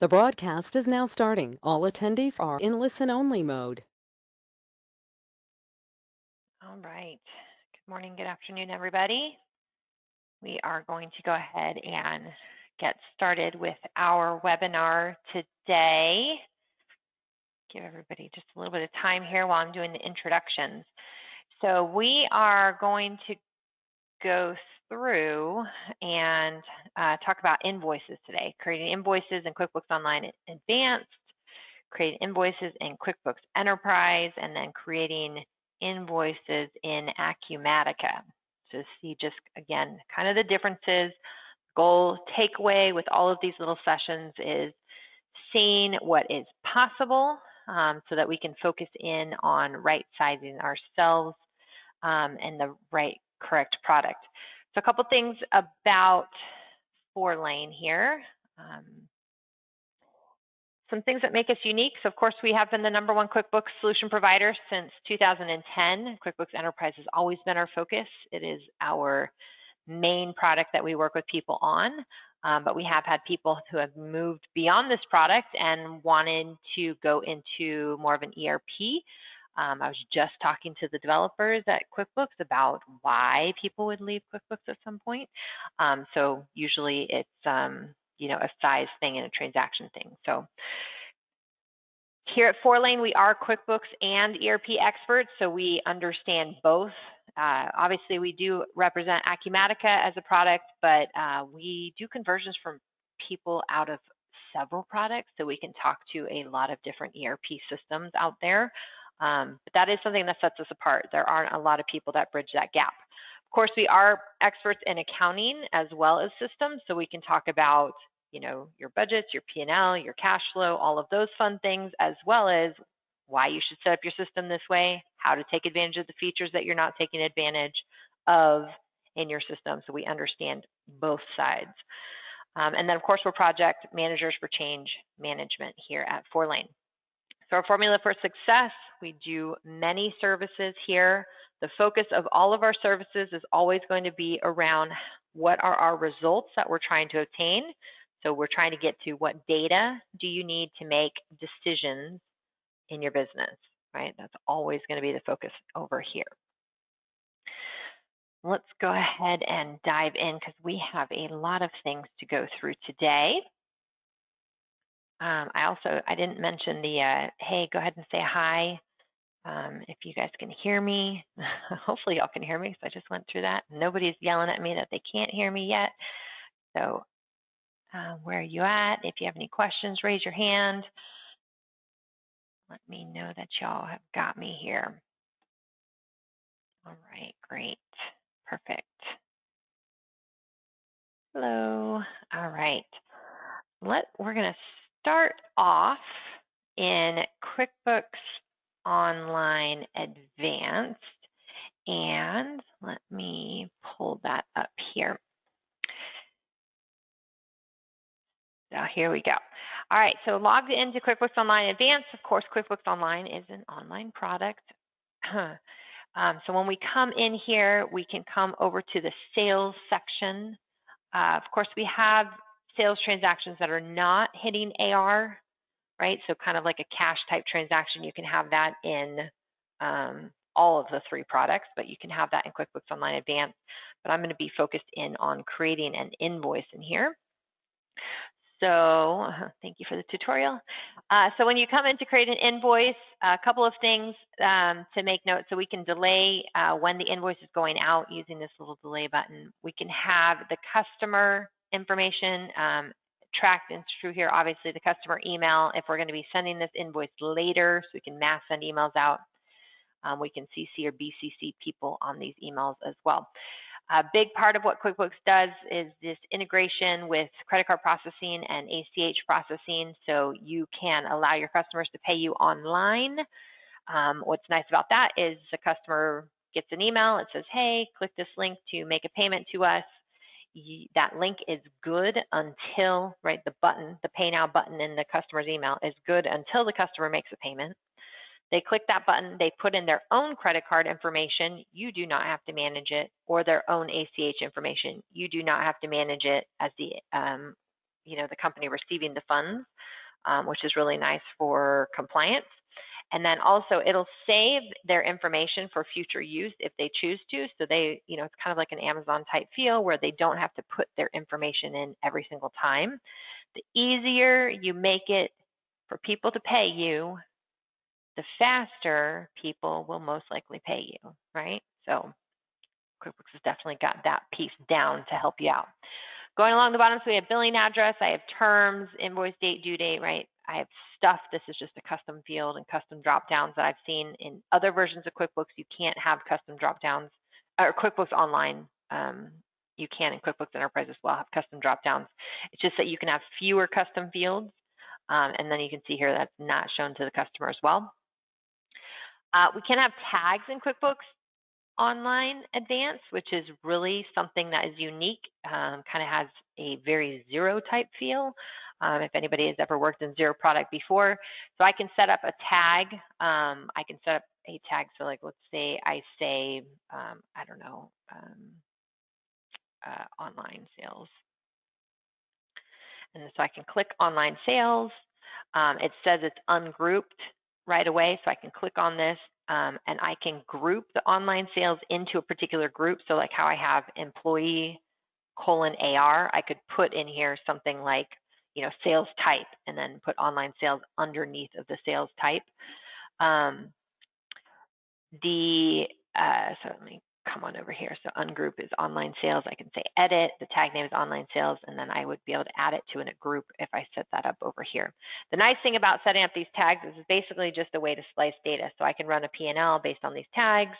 The broadcast is now starting. All attendees are in listen-only mode. All right. Good morning, good afternoon, everybody. We are going to go ahead and get started with our webinar today. Give everybody just a little bit of time here while I'm doing the introductions. So we are going to go through and talk about invoices today, creating invoices in QuickBooks Online Advanced, creating invoices in QuickBooks Enterprise, and then creating invoices in Acumatica. So see just, again, kind of the differences. Goal takeaway with all of these little sessions is seeing what is possible so that we can focus in on right sizing ourselves and the correct product. So a couple things about Fourlane here. Some things that make us unique. So of course, we have been the #1 QuickBooks solution provider since 2010. QuickBooks Enterprise has always been our focus. It is our main product that we work with people on, but we have had people who have moved beyond this product and wanted to go into more of an ERP. I was just talking to the developers at QuickBooks about why people would leave QuickBooks at some point. So usually it's a size thing and a transaction thing. So here at Fourlane, we are QuickBooks and ERP experts, so we understand both. Obviously, we do represent Acumatica as a product, but we do conversions from people out of several products, so we can talk to a lot of different ERP systems out there. But that is something that sets us apart. There aren't a lot of people that bridge that gap. Of course, we are experts in accounting as well as systems, so we can talk about, your budgets, your P&L, your cash flow, all of those fun things, as well as why you should set up your system this way, how to take advantage of the features that you're not taking advantage of in your system, so we understand both sides. And then, of course, we're project managers for change management here at Fourlane. So our formula for success, we do many services here. The focus of all of our services is always going to be around what are our results that we're trying to obtain. So we're trying to get to what data do you need to make decisions in your business, right? That's always going to be the focus over here. Let's go ahead and dive in because we have a lot of things to go through today. I didn't mention the, hey, go ahead and say hi if you guys can hear me. Hopefully y'all can hear me because I just went through that. Nobody's yelling at me that they can't hear me yet. So where are you at? If you have any questions, raise your hand. Let me know that y'all have got me here. All right, great, perfect. Hello, all right. We're gonna start off in QuickBooks Online Advanced, and let me pull that up here. So here we go. All right, so logged into QuickBooks Online Advanced. Of course, QuickBooks Online is an online product. So when we come in here, we can come over to the sales section. Of course, we have sales transactions that are not hitting AR, right? So kind of like a cash type transaction, you can have that in all of the 3 products, but you can have that in QuickBooks Online Advanced. But I'm going to be focused in on creating an invoice in here. So thank you for the tutorial. So when you come in to create an invoice, a couple of things to make note. So we can delay when the invoice is going out using this little delay button. We can have the customer information tracked and through here, obviously the customer email, if we're going to be sending this invoice later, so we can mass send emails out. We can CC or BCC people on these emails as well. A big part of what QuickBooks does is this integration with credit card processing and ACH processing, so you can allow your customers to pay you online. What's nice about that is the customer gets an email, it says, hey, click this link to make a payment to us. That link is good until, right, the Pay Now button in the customer's email is good until the customer makes a payment. They click that button, they put in their own credit card information, you do not have to manage it, or their own ACH information, you do not have to manage it as the company receiving the funds. which is really nice for compliance. And then also it'll save their information for future use if they choose to. So they, you know, it's kind of like an Amazon type feel where they don't have to put their information in every single time. The easier you make it for people to pay you, the faster people will most likely pay you, right? So QuickBooks has definitely got that piece down to help you out. Going along the bottom, so we have billing address, I have terms, invoice date, due date, right? I have stuff. This is just a custom field and custom drop downs that I've seen in other versions of QuickBooks. You can't have custom drop downs, or QuickBooks Online. You can in QuickBooks Enterprise as well have custom drop downs. It's just that you can have fewer custom fields, and then you can see here that's not shown to the customer as well. We can have tags in QuickBooks Online Advanced, which is really something that is unique, kind of has a very zero type feel. If anybody has ever worked in zero product before. So I can set up a tag. I can set up a tag. So like, let's say I say, I don't know, online sales. And so I can click online sales. It says it's ungrouped right away. So I can click on this and I can group the online sales into a particular group. So like how I have employee : AR, I could put in here something like, you know, sales type, and then put online sales underneath of the sales type. So let me come on over here. So ungroup is online sales. I can say edit, the tag name is online sales, and then I would be able to add it to a group if I set that up over here. The nice thing about setting up these tags is it's basically just a way to slice data. So I can run a P&L based on these tags,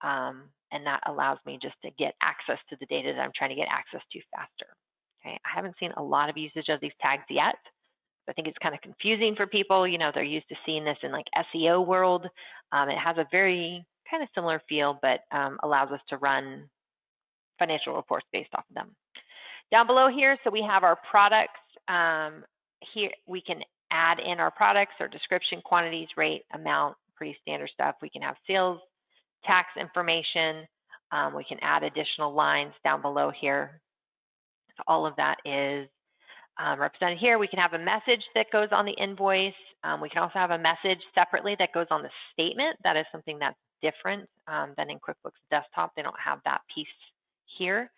and that allows me just to get access to the data that I'm trying to get access to faster. Okay, I haven't seen a lot of usage of these tags yet. I think it's kind of confusing for people. You know, they're used to seeing this in like SEO world. It has a very kind of similar feel, but allows us to run financial reports based off of them. Down below here, so we have our products. Here we can add in our products, our description, quantities, rate, amount, pretty standard stuff. We can have sales tax information. We can add additional lines down below here. So all of that is represented here. We can have a message that goes on the invoice. We can also have a message separately that goes on the statement. That is something that's different than in QuickBooks Desktop. They don't have that piece here.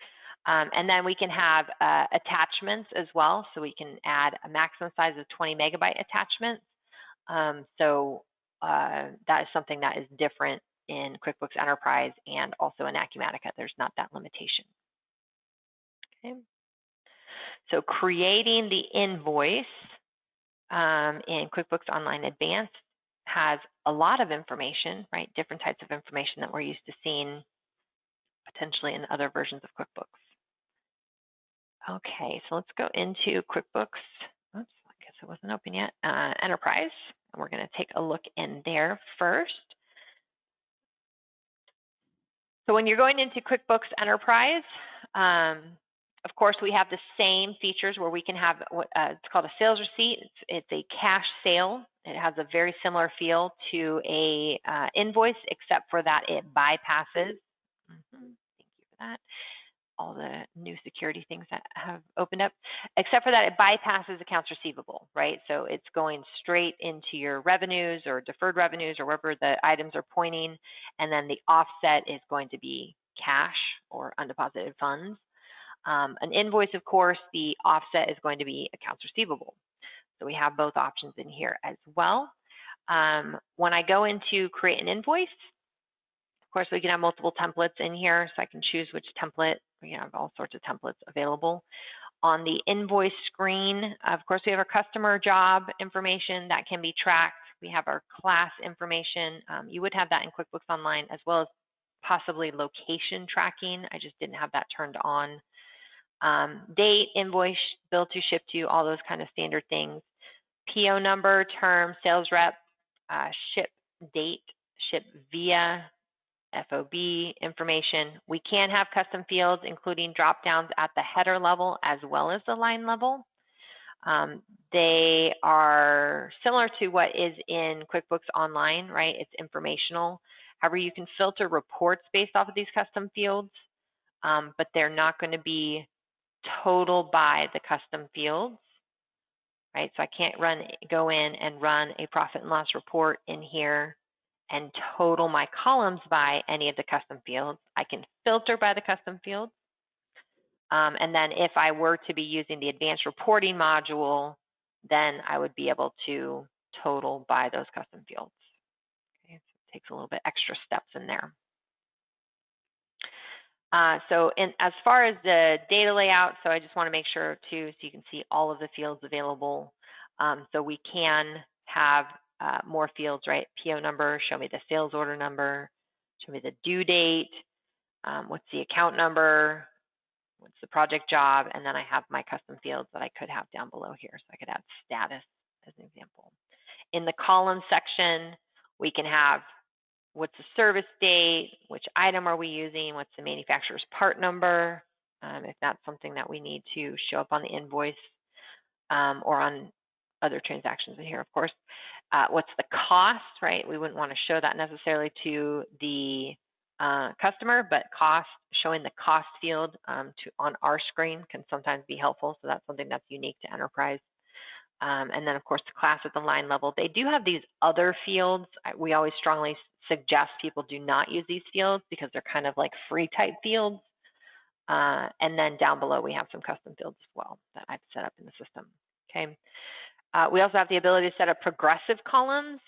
And then we can have attachments as well. So we can add a maximum size of 20 megabyte attachments. That is something that is different in QuickBooks Enterprise and also in Acumatica. There's not that limitation. Okay. So creating the invoice in QuickBooks Online Advanced has a lot of information, right? Different types of information that we're used to seeing potentially in other versions of QuickBooks. Okay, so let's go into QuickBooks. Oops, I guess it wasn't open yet. Enterprise, and we're going to take a look in there first. So when you're going into QuickBooks Enterprise, of course, we have the same features where we can have what it's called a sales receipt. It's a cash sale. It has a very similar feel to a invoice, except for that it bypasses. Thank you for that. All the new security things that have opened up, except for that it bypasses accounts receivable, right? So it's going straight into your revenues or deferred revenues or wherever the items are pointing, and then the offset is going to be cash or undeposited funds. An invoice, of course, the offset is going to be accounts receivable. So we have both options in here as well. When I go into create an invoice, of course, we can have multiple templates in here, so I can choose which template. We have all sorts of templates available. On the invoice screen, of course, we have our customer job information that can be tracked. We have our class information. You would have that in QuickBooks Online, as well as possibly location tracking. I just didn't have that turned on. Date, invoice, bill to, ship to, all those kind of standard things. PO number, term, sales rep, ship date, ship via, FOB information. We can have custom fields, including drop downs at the header level as well as the line level. They are similar to what is in QuickBooks Online, right? It's informational. However, you can filter reports based off of these custom fields, but they're not going to be total by the custom fields. right? So I can't go in and run a profit and loss report in here and total my columns by any of the custom fields. I can filter by the custom fields. And then if I were to be using the advanced reporting module, then I would be able to total by those custom fields. Okay, so it takes a little bit extra steps in there. So as far as the data layout, so I just want to make sure too, so you can see all of the fields available. So we can have more fields, right? PO number, show me the sales order number, show me the due date, what's the account number, what's the project job, and then I have my custom fields that I could have down below here. So I could add status as an example. In the column section, we can have what's the service date, which item are we using, what's the manufacturer's part number, if that's something that we need to show up on the invoice or on other transactions in here, of course. What's the cost, right? We wouldn't want to show that necessarily to the customer, but showing the cost field on our screen can sometimes be helpful. So that's something that's unique to Enterprise. And then, of course, the class at the line level. They do have these other fields. We always strongly suggest people do not use these fields because they're kind of like free type fields. And then down below, we have some custom fields as well that I've set up in the system. Okay. We also have the ability to set up progressive columns.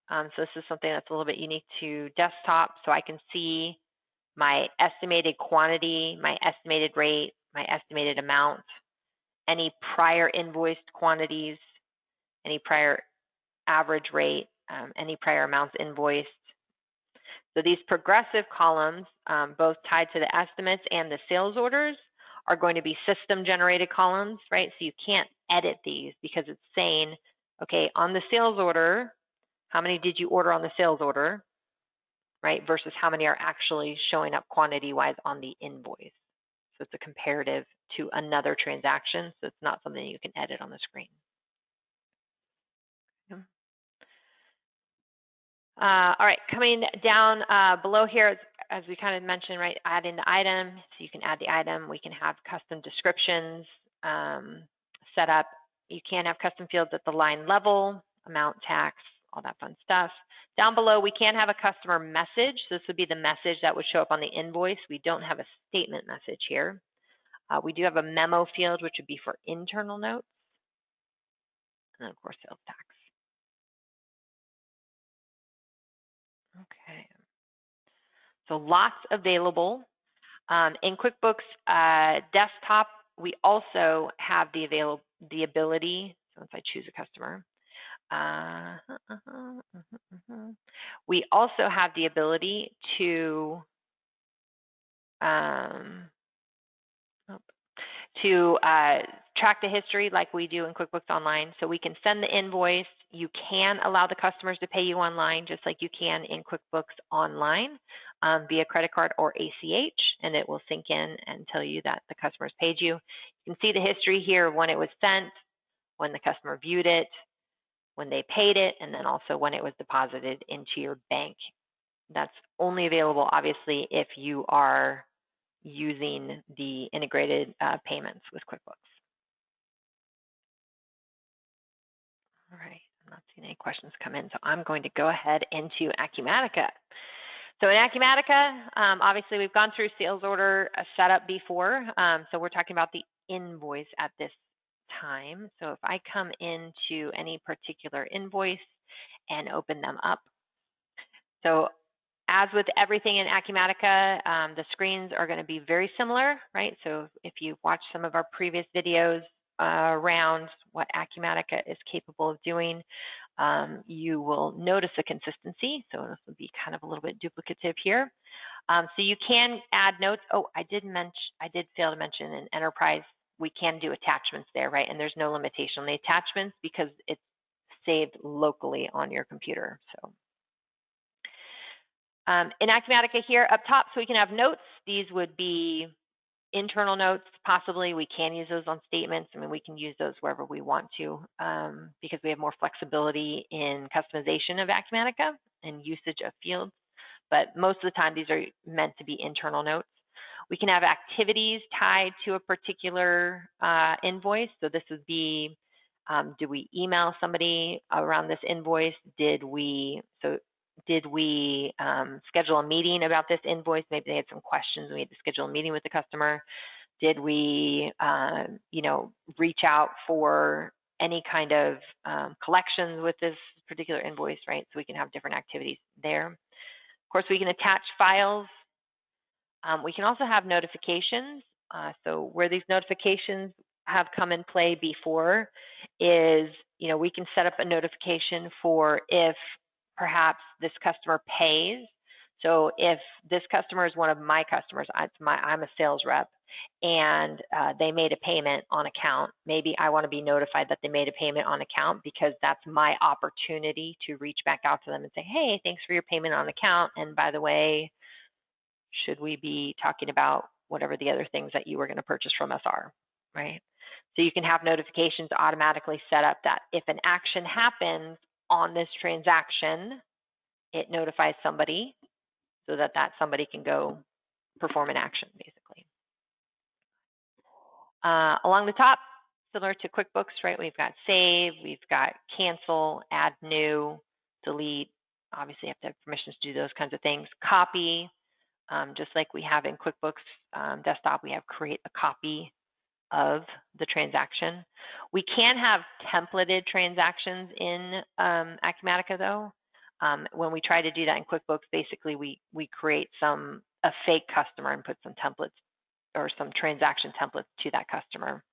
So this is something that's a little bit unique to desktop. So I can see my estimated quantity, my estimated rate, my estimated amount, any prior invoiced quantities, any prior average rate, any prior amounts invoiced. So these progressive columns, both tied to the estimates and the sales orders, are going to be system generated columns, right? So you can't edit these because it's saying, okay, on the sales order, how many did you order on the sales order, right? Versus how many are actually showing up quantity-wise on the invoice. So it's a comparative to another transaction, so it's not something you can edit on the screen. All right, coming down below here, as we kind of mentioned, right, adding the item. So you can add the item. We can have custom descriptions set up. You can have custom fields at the line level, amount, tax, all that fun stuff. Down below, we can have a customer message. This would be the message that would show up on the invoice. We don't have a statement message here. We do have a memo field, which would be for internal notes. And then, of course, sales tax. Okay. So lots available. In QuickBooks Desktop, we also have the ability, once I choose a customer, we also have the ability to track the history like we do in QuickBooks Online. So we can send the invoice. You can allow the customers to pay you online, just like you can in QuickBooks Online via credit card or ACH, and it will sync in and tell you that the customer's paid you. You can see the history here of when it was sent, when the customer viewed it, when they paid it, and then also when it was deposited into your bank. That's only available, obviously, if you are using the integrated payments with QuickBooks. All right, I'm not seeing any questions come in, so I'm going to go ahead into Acumatica. So in Acumatica, obviously we've gone through sales order setup before, so we're talking about the invoice at this time. So if I come into any particular invoice and open them up, so as with everything in Acumatica, the screens are going to be very similar, right? So if you've watched some of our previous videos around what Acumatica is capable of doing, you will notice a consistency. So this will be kind of a little bit duplicative here. So you can add notes. Oh, I did fail to mention in Enterprise, we can do attachments there, right? And there's no limitation on the attachments because it's saved locally on your computer. So in Acumatica here up top, so we can have notes. These would be internal notes, possibly. We can use those on statements. I mean, we can use those wherever we want to because we have more flexibility in customization of Acumatica and usage of fields. But most of the time, these are meant to be internal notes. We can have activities tied to a particular invoice. So this would be Did we email somebody around this invoice? Did we schedule a meeting about this invoice? Maybe they had some questions. We had to schedule a meeting with the customer. Did we, reach out for any kind of collections with this particular invoice, right? So we can have different activities there. Of course, we can attach files. We can also have notifications. So where these notifications have come in play before is, we can set up a notification for if perhaps this customer pays. So if this customer is one of my customers, I'm a sales rep, and they made a payment on account, maybe I want to be notified that they made a payment on account, because that's my opportunity to reach back out to them and say, hey, thanks for your payment on account. And by the way, should we be talking about whatever the other things that you were going to purchase from us are, right? So you can have notifications automatically set up that if an action happens on this transaction, it notifies somebody so that somebody can go perform an action, basically. Along the top, similar to QuickBooks, right? We've got save, we've got cancel, add new, delete. Obviously, you have to have permissions to do those kinds of things. Copy, just like we have in QuickBooks Desktop, we have create a copy of the transaction. We can have templated transactions in Acumatica, though. When we try to do that in QuickBooks, basically we create a fake customer and put some templates or some transaction templates to that customer.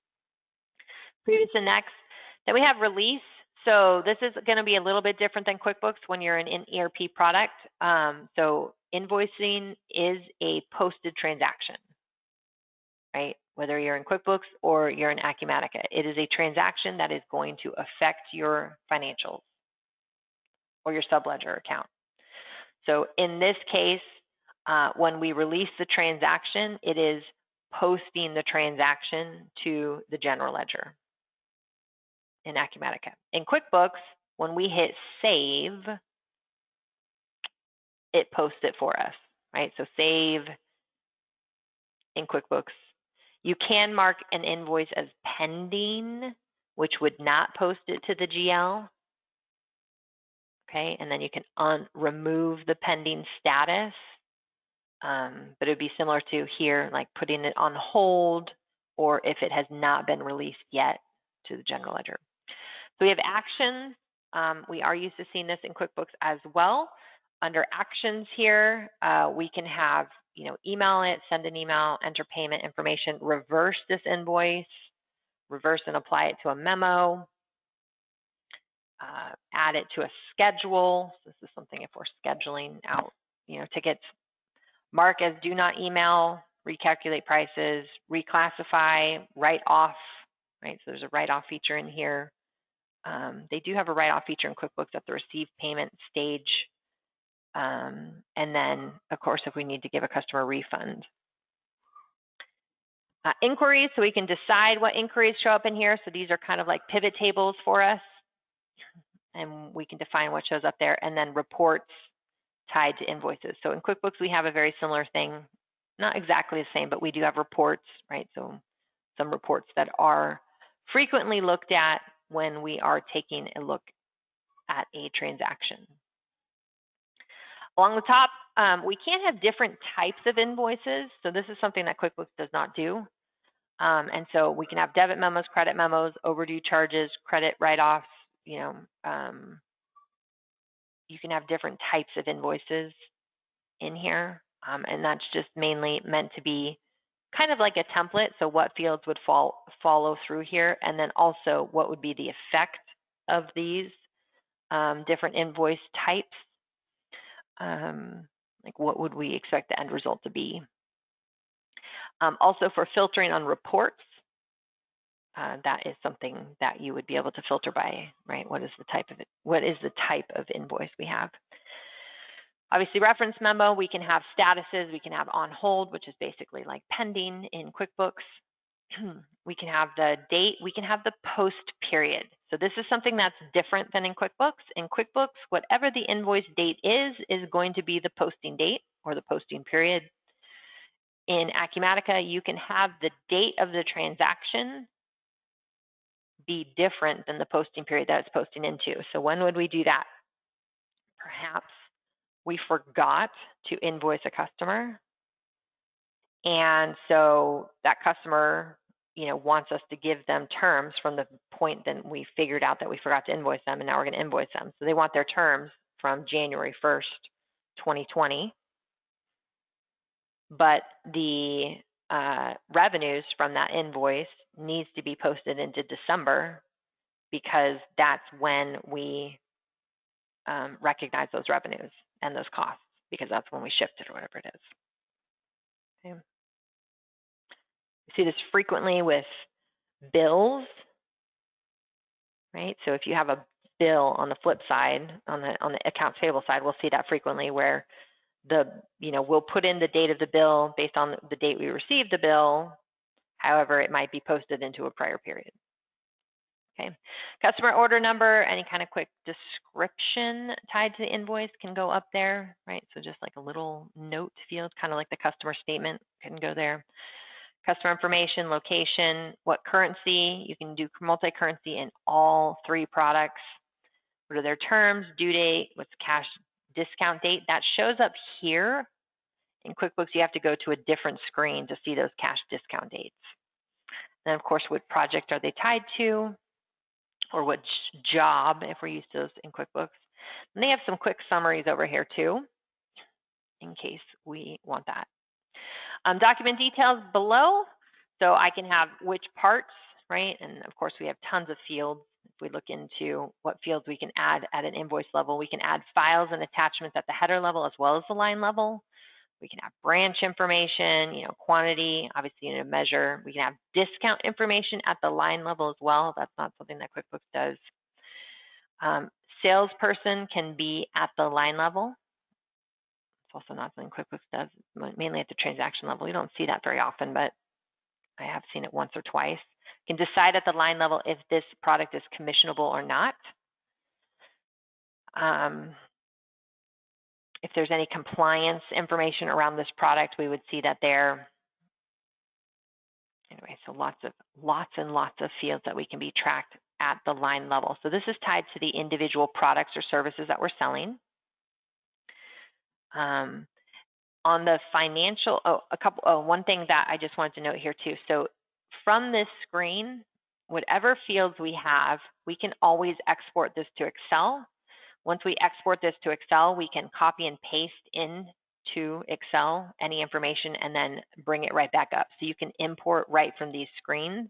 Previous and next. Then we have release. So this is going to be a little bit different than QuickBooks when you're an ERP product. So invoicing is a posted transaction, right? Whether you're in QuickBooks or you're in Acumatica, it is a transaction that is going to affect your financials or your subledger account. So in this case, when we release the transaction, it is posting the transaction to the general ledger in Acumatica. In QuickBooks, when we hit save, it posts it for us, right? So save in QuickBooks. You can mark an invoice as pending, which would not post it to the GL. Okay, and then you can remove the pending status. But it would be similar to here, like putting it on hold, or if it has not been released yet to the general ledger. So we have actions. We are used to seeing this in QuickBooks as well. Under actions here, we can have, email it, send an email, enter payment information, reverse this invoice, reverse and apply it to a memo, add it to a schedule. This is something if we're scheduling out, tickets. Mark as do not email, recalculate prices, reclassify, write off, right? So there's a write off feature in here. They do have a write off feature in QuickBooks at the receive payment stage. And then, of course, if we need to give a customer a refund. Inquiries, so we can decide what inquiries show up in here. So these are kind of like pivot tables for us. And we can define what shows up there. And then reports tied to invoices. So in QuickBooks, we have a very similar thing, not exactly the same, but we do have reports, right? So some reports that are frequently looked at when we are taking a look at a transaction. Along the top, we can have different types of invoices. So this is something that QuickBooks does not do. And so we can have debit memos, credit memos, overdue charges, credit write-offs, you can have different types of invoices in here, and that's just mainly meant to be kind of like a template. So what fields would follow through here, and then also what would be the effect of these different invoice types. Like what would we expect the end result to be? Also for filtering on reports, that is something that you would be able to filter by, right? What is the type of it? What is the type of invoice we have? Obviously, reference memo, we can have statuses, we can have on hold, which is basically like pending in QuickBooks. We can have the date, we can have the post period. So this is something that's different than in QuickBooks. In QuickBooks, whatever the invoice date is going to be the posting date or the posting period. In Acumatica, you can have the date of the transaction be different than the posting period that it's posting into. So when would we do that? Perhaps we forgot to invoice a customer, and so that customer, wants us to give them terms from the point that we figured out that we forgot to invoice them, and now we're going to invoice them. So they want their terms from January 1st, 2020, but the revenues from that invoice needs to be posted into December, because that's when we recognize those revenues and those costs, because that's when we shipped it or whatever it is. Okay. You see this frequently with bills, right? So if you have a bill on the flip side, on the accounts payable side, we'll see that frequently where we'll put in the date of the bill based on the date we received the bill. However, it might be posted into a prior period. Okay. Customer order number, any kind of quick description tied to the invoice can go up there, right? So just like a little note field, kind of like the customer statement can go there. Customer information, location, what currency. You can do multi-currency in all 3 products. What are their terms, due date, what's cash discount date? That shows up here. In QuickBooks, you have to go to a different screen to see those cash discount dates. Then, of course, what project are they tied to, or what job, if we're used to those in QuickBooks. And they have some quick summaries over here, too, in case we want that. Document details below, so I can have which parts, right? And, of course, we have tons of fields. If we look into what fields we can add at an invoice level, we can add files and attachments at the header level as well as the line level. We can have branch information, quantity, obviously in a measure. We can have discount information at the line level as well. That's not something that QuickBooks does. Salesperson can be at the line level. It's also not something QuickBooks does, mainly at the transaction level. You don't see that very often, but I have seen it once or twice. You can decide at the line level if this product is commissionable or not. If there's any compliance information around this product, we would see that there. Anyway, so lots and lots of fields that we can be tracked at the line level. So this is tied to the individual products or services that we're selling. On the financial, one thing that I just wanted to note here too. So from this screen, whatever fields we have, we can always export this to Excel. Once we export this to Excel, we can copy and paste into Excel any information and then bring it right back up. So you can import right from these screens.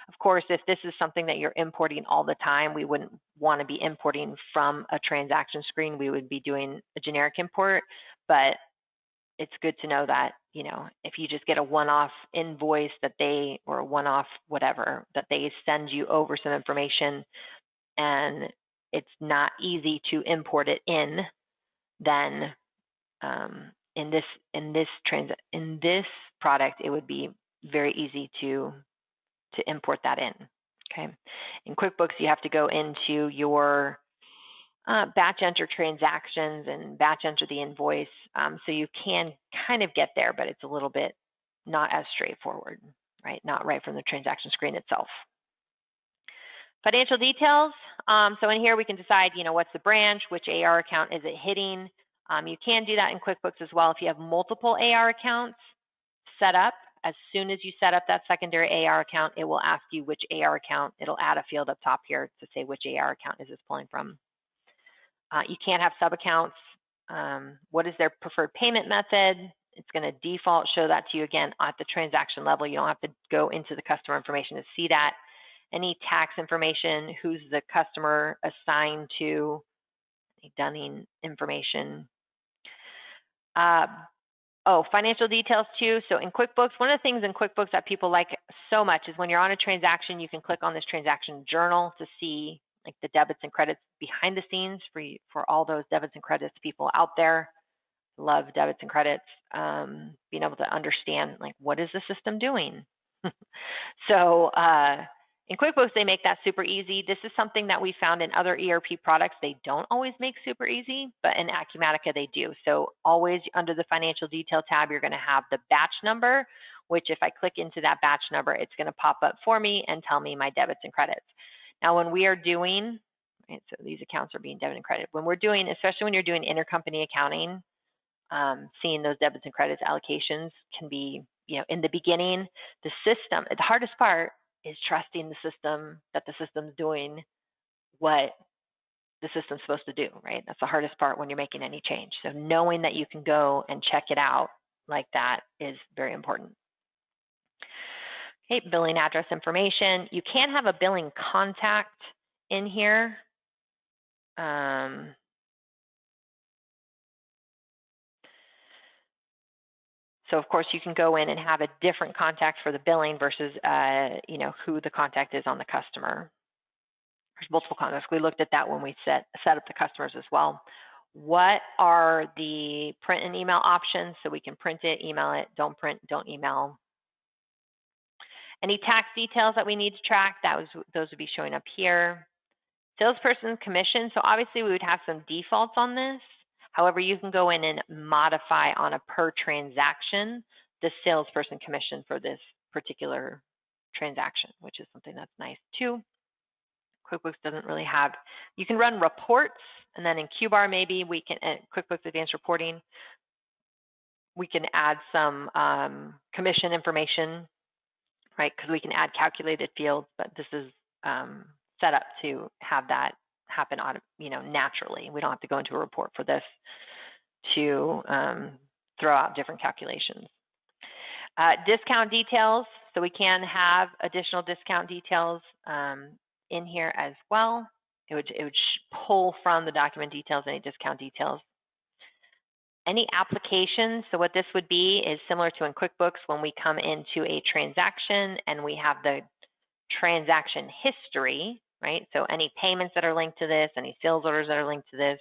Of course, if this is something that you're importing all the time, we wouldn't want to be importing from a transaction screen. We would be doing a generic import, but it's good to know that, if you just get a one-off invoice or a one-off whatever, that they send you over some information and it's not easy to import it in, then in this product, it would be very easy to import that in. Okay. In QuickBooks, you have to go into your batch enter transactions and batch enter the invoice. So you can kind of get there, but it's a little bit not as straightforward, right? Not right from the transaction screen itself. Financial details. So in here we can decide, what's the branch, which AR account is it hitting. You can do that in QuickBooks as well. If you have multiple AR accounts set up, as soon as you set up that secondary AR account, it will ask you which AR account. It'll add a field up top here to say which AR account is this pulling from. You can't have sub-accounts. What is their preferred payment method? It's going to default show that to you again at the transaction level. You don't have to go into the customer information to see that. Any tax information, who's the customer assigned to, any dunning information. Financial details too. So in QuickBooks, one of the things in QuickBooks that people like so much is when you're on a transaction, you can click on this transaction journal to see like the debits and credits behind the scenes for all those debits and credits people out there. Love debits and credits, being able to understand like what is the system doing. So in QuickBooks, they make that super easy. This is something that we found in other ERP products. They don't always make super easy, but in Acumatica, they do. So always under the financial detail tab, you're going to have the batch number, which if I click into that batch number, it's going to pop up for me and tell me my debits and credits. Now, when we are doing, right, so these accounts are being debit and credit. When we're doing, especially when you're doing intercompany accounting, seeing those debits and credits allocations can be, in the beginning, the system, the hardest part is trusting the system that the system's doing what the system's supposed to do, right? That's the hardest part when you're making any change. So knowing that you can go and check it out like that is very important. Okay, billing address information. You can have a billing contact in here. So of course you can go in and have a different contact for the billing versus, who the contact is on the customer. There's multiple contacts. We looked at that when we set up the customers as well. What are the print and email options? So we can print it, email it, don't print, don't email. Any tax details that we need to track, those would be showing up here. Salesperson commission, so obviously we would have some defaults on this. However, you can go in and modify on a per transaction the salesperson commission for this particular transaction, which is something that's nice too. QuickBooks doesn't really have, you can run reports, and then in QBar maybe we can, QuickBooks Advanced Reporting, we can add some commission information, right? Because we can add calculated fields, but this is set up to have that happen naturally. We don't have to go into a report for this to throw out different calculations. Discount details, so we can have additional discount details in here as well. It would pull from the document details any discount details. Any applications, so what this would be is similar to in QuickBooks when we come into a transaction and we have the transaction history, right? So any payments that are linked to this, any sales orders that are linked to this,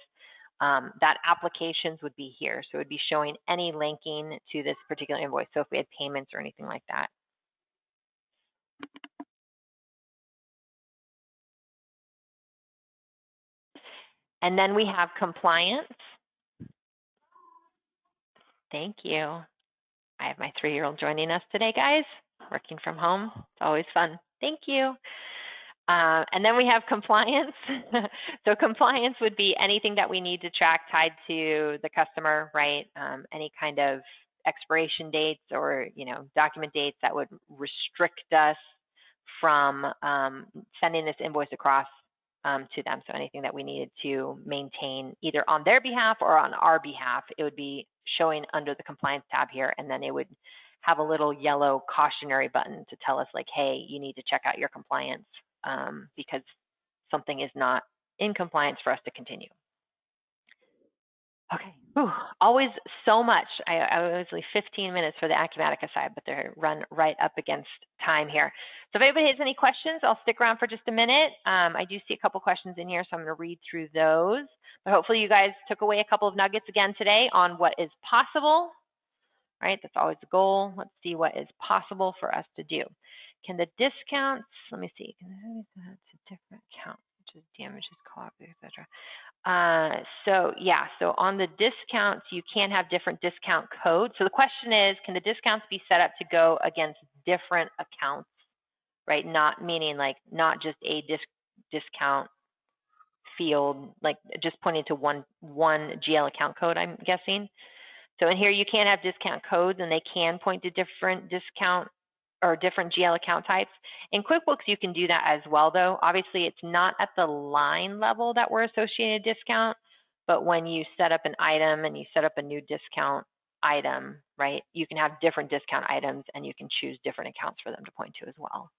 that applications would be here. So it would be showing any linking to this particular invoice. So if we had payments or anything like that. And then we have compliance. Thank you. I have my 3-year-old joining us today, guys, working from home. It's always fun. Thank you. And then we have compliance. So compliance would be anything that we need to track tied to the customer, right? Any kind of expiration dates or document dates that would restrict us from sending this invoice across to them. So anything that we needed to maintain either on their behalf or on our behalf, it would be showing under the compliance tab here, and then it would have a little yellow cautionary button to tell us like, hey, you need to check out your compliance because something is not in compliance for us to continue. Okay, whew. Always so much. I was like 15 minutes for the Acumatica side, but they're run right up against time here. So if anybody has any questions, I'll stick around for just a minute. I do see a couple questions in here, so I'm going to read through those. But hopefully you guys took away a couple of nuggets again today on what is possible, right? That's always the goal. Let's see what is possible for us to do. Can the discounts, let me see, can it's a different account, which is damages, co-op, etc. So on the discounts, you can have different discount codes. So the question is, can the discounts be set up to go against different accounts, right? Not meaning like not just a discount field, like just pointing to one GL account code, I'm guessing. So in here, you can have discount codes and they can point to different discount or different GL account types. In QuickBooks, you can do that as well, though. Obviously, it's not at the line level that we're associated discount, but when you set up an item and you set up a new discount item, right, you can have different discount items and you can choose different accounts for them to point to as well.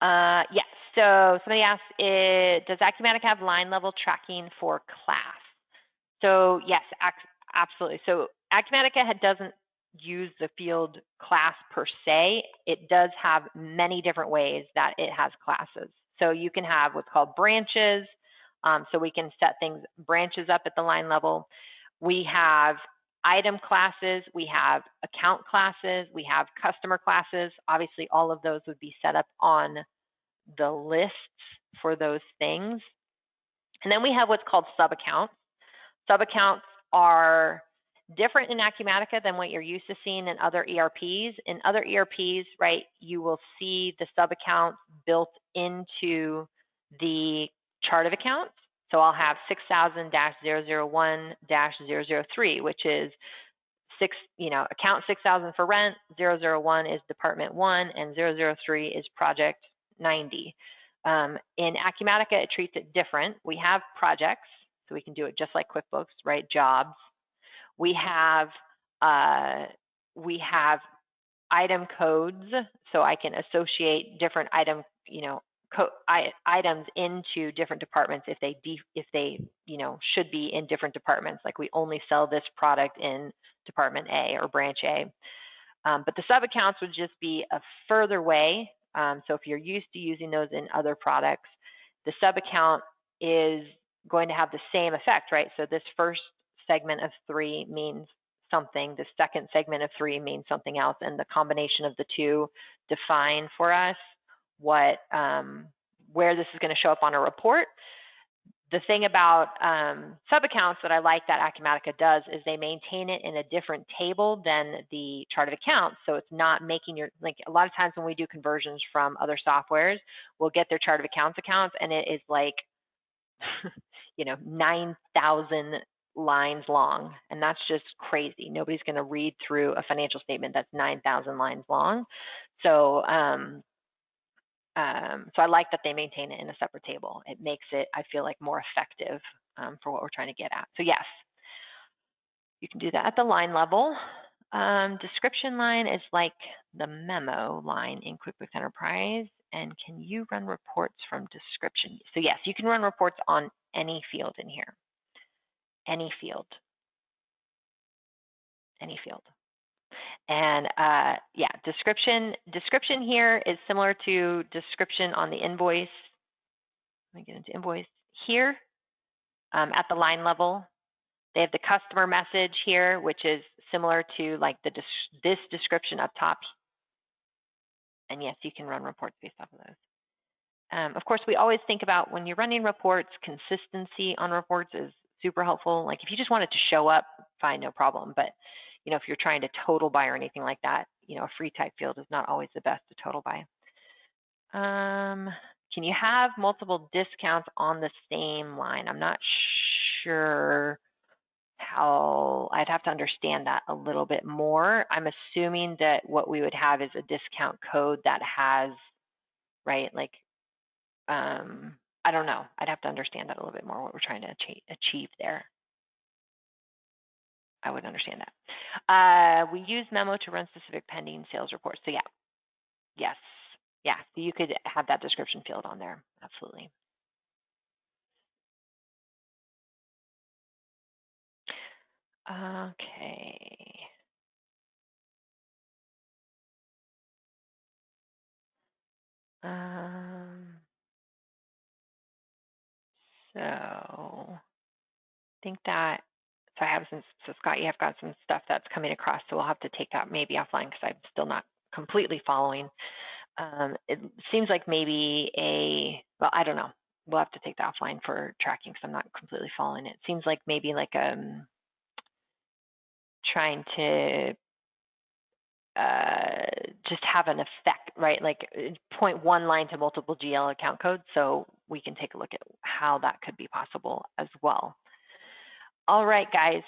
Yes, so somebody asked, does Acumatica have line level tracking for class? So yes, absolutely. So Acumatica doesn't use the field class per se. It does have many different ways that it has classes. So you can have what's called branches. So we can set branches up at the line level. We have item classes, we have account classes, we have customer classes. Obviously, all of those would be set up on the lists for those things. And then we have what's called sub-accounts. Sub-accounts are different in Acumatica than what you're used to seeing in other ERPs. In other ERPs, right, you will see the sub-accounts built into the chart of accounts. So I'll have 6000-001-003, which is account 6000 for rent, 001 is department 1, and 003 is project 90. In Acumatica, it treats it different. We have projects, so we can do it just like QuickBooks, right? Jobs. We have item codes, so I can associate different items into different departments if they should be in different departments. Like we only sell this product in department A or branch A. But the sub accounts would just be a further way. So if you're used to using those in other products, the sub account is going to have the same effect, right? So this first segment of 3 means something, the second segment of 3 means something else, and the combination of the two define for us what where this is going to show up on a report. The thing about sub-accounts that I like that Acumatica does is they maintain it in a different table than the chart of accounts. So it's not making like a lot of times when we do conversions from other softwares, we'll get their chart of accounts and it is like, 9,000 lines long. And that's just crazy. Nobody's going to read through a financial statement that's 9,000 lines long. So, so I like that they maintain it in a separate table. It makes it, I feel like, more effective for what we're trying to get at. So yes, you can do that at the line level. Description line is like the memo line in QuickBooks Enterprise. And can you run reports from description? So yes, you can run reports on any field in here. Any field. Any field. And yeah, description here is similar to description on the invoice. Let me get into invoice here at the line level. They have the customer message here, which is similar to like this description up top. And yes, you can run reports based off of those. Of course, we always think about when you're running reports, consistency on reports is super helpful. Like if you just want it to show up, fine, no problem. But if you're trying to total by or anything like that, a free type field is not always the best to total by. Can you have multiple discounts on the same line? I'm not sure how, I'd have to understand that a little bit more. I'm assuming that what we would have is a discount code that has, right, like, I don't know. I'd have to understand that a little bit more, what we're trying to achieve there. I would understand that. We use memo to run specific pending sales reports. So yeah, yes, yeah. So you could have that description field on there. Absolutely. Okay. So I think that. So I have so Scott, you have got some stuff that's coming across, so we'll have to take that maybe offline because I'm still not completely following. It seems like maybe well, I don't know. We'll have to take that offline for tracking because I'm not completely following it. It seems like maybe like trying to just have an effect, right? Like point one line to multiple GL account codes. So we can take a look at how that could be possible as well. All right, guys.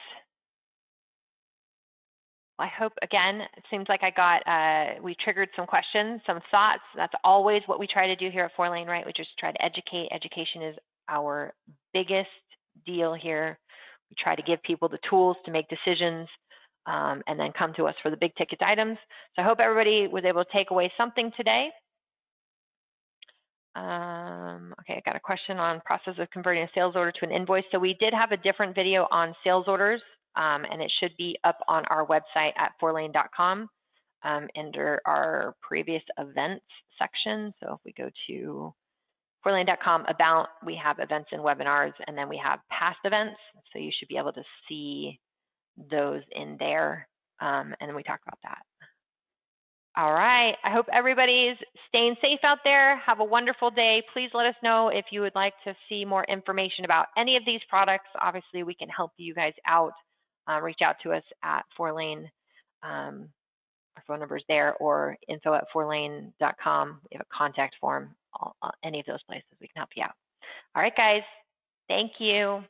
I hope, again, it seems like I got, we triggered some questions, some thoughts. That's always what we try to do here at Fourlane, right? We just try to educate. Education is our biggest deal here. We try to give people the tools to make decisions and then come to us for the big ticket items. So I hope everybody was able to take away something today. Okay, I got a question on process of converting a sales order to an invoice. So we did have a different video on sales orders, and it should be up on our website at fourlane.com under our previous events section. So if we go to fourlane.com about, we have events and webinars, and then we have past events. So you should be able to see those in there, and then we talk about that. All right, I hope everybody's staying safe out there. Have a wonderful day. Please let us know if you would like to see more information about any of these products. Obviously, we can help you guys out reach out to us at Fourlane. Our phone number is there, or info@fourlane.com. We have a contact form, any of those places we can help you out. All right, guys. Thank you.